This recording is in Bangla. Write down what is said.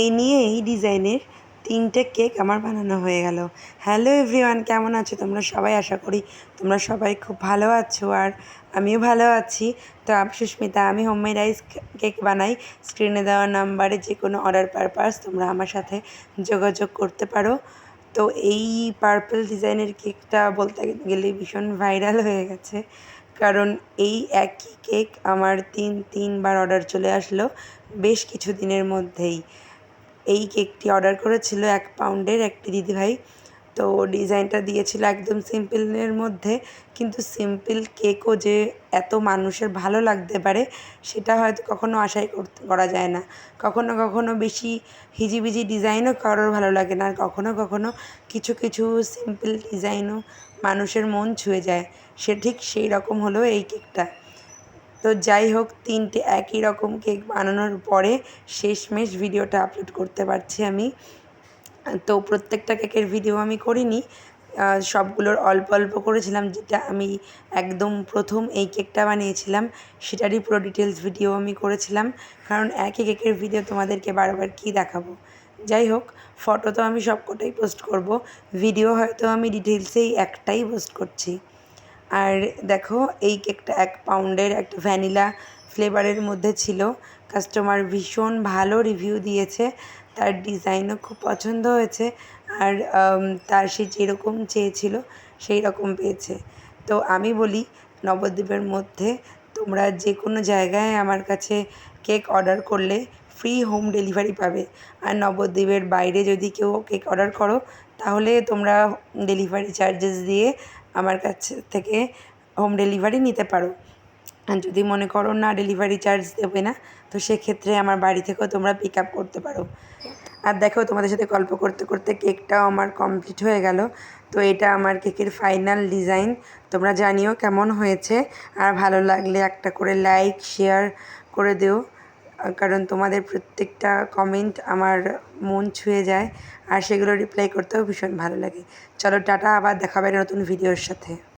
এই নিয়ে এই ডিজাইনের 3টে কেক আমার বানানো হয়ে গেল। হ্যালো এভরিওয়ান, কেমন আছো তোমরা সবাই? আশা করি তোমরা সবাই খুব ভালো আছো, আর আমিও ভালো আছি। তো আমি সুস্মিতা, আমি হোমমেড আইস কেক বানাই। স্ক্রিনে দেওয়া নাম্বারে যে কোনো অর্ডার পারপাস তোমরা আমার সাথে যোগাযোগ করতে পারো। তো এই পার্পল ডিজাইনের কেকটা বলতে গেলে ভীষণ ভাইরাল হয়ে গেছে, কারণ এই একই কেক আমার তিনবার অর্ডার চলে আসলো বেশ কিছু দিনের মধ্যেই। এই কেকটি অর্ডার করেছিল 1 পাউন্ডের একটি দিদিভাই। তো ডিজাইনটা দিয়েছিল একদম সিম্পলের মধ্যে, কিন্তু সিম্পল কেকও যে এত মানুষের ভালো লাগতে পারে সেটা হয়তো কখনো আশাই করা যায় না। কখনো কখনো বেশি হিজিবিজি ডিজাইনও কারোর ভালো লাগে না, আর কখনো কখনো কিছু কিছু সিম্পল ডিজাইনও মানুষের মন ছুঁয়ে যায়। ঠিক সেই রকম হলো এই কেকটা। তো যাই হোক, 3টে একই রকম কেক বানানোর পরে শেষমেশ ভিডিওটা আপলোড করতে পারছি আমি। তো প্রত্যেকটা কেকের ভিডিও আমি করিনি, সবগুলোর অল্প অল্প করেছিলাম। যেটা আমি একদম প্রথম এই কেকটা বানিয়েছিলাম সেটারই পুরো ডিটেলস ভিডিও আমি করেছিলাম, কারণ একই কেকের ভিডিও তোমাদেরকে বারবার কী দেখাবো। যাই হোক, ফটো তো আমি সবকটাই পোস্ট করব, ভিডিও হয়তো আমি ডিটেলসেই একটাই পোস্ট করছি। আর দেখো, এই কেকটা 1 পাউন্ডের একটা ভ্যানিলা ফ্লেভারের মধ্যে ছিল। কাস্টমার ভীষণ ভালো রিভিউ দিয়েছে, তার ডিজাইনও খুব পছন্দ হয়েছে, আর সে যেরকম চেয়েছিল সেই রকম পেয়েছে। তো আমি বলি, নবদ্বীপের মধ্যে তোমরা যে কোনো জায়গায় আমার কাছে কেক অর্ডার করলে ফ্রি হোম ডেলিভারি পাবে। আর নবদ্বীপের বাইরে যদি কেউ কেক অর্ডার করো তাহলে তোমরা ডেলিভারি চার্জেস দিয়ে আমার কাছ থেকে হোম ডেলিভারি নিতে পারো। আর যদি মনে করো না ডেলিভারি চার্জ দেবে না, তো সেক্ষেত্রে আমার বাড়ি থেকেও তোমরা পিক আপ করতে পারো। আর দেখো, তোমাদের সাথে গল্প করতে করতে কেকটাও আমার কমপ্লিট হয়ে গেল। তো এটা আমার কেকের ফাইনাল ডিজাইন। তোমরা জানিও কেমন হয়েছে, আর ভালো লাগলে একটা করে লাইক শেয়ার করে দিও, কারণ তোমাদের প্রত্যেকটা কমেন্ট আমার মন ছুঁয়ে যায়, আর সেগুলো রিপ্লাই করতেও ভীষণ ভালো লাগে। চলো টাটা, আবার দেখা হবে নতুন ভিডিওর সাথে।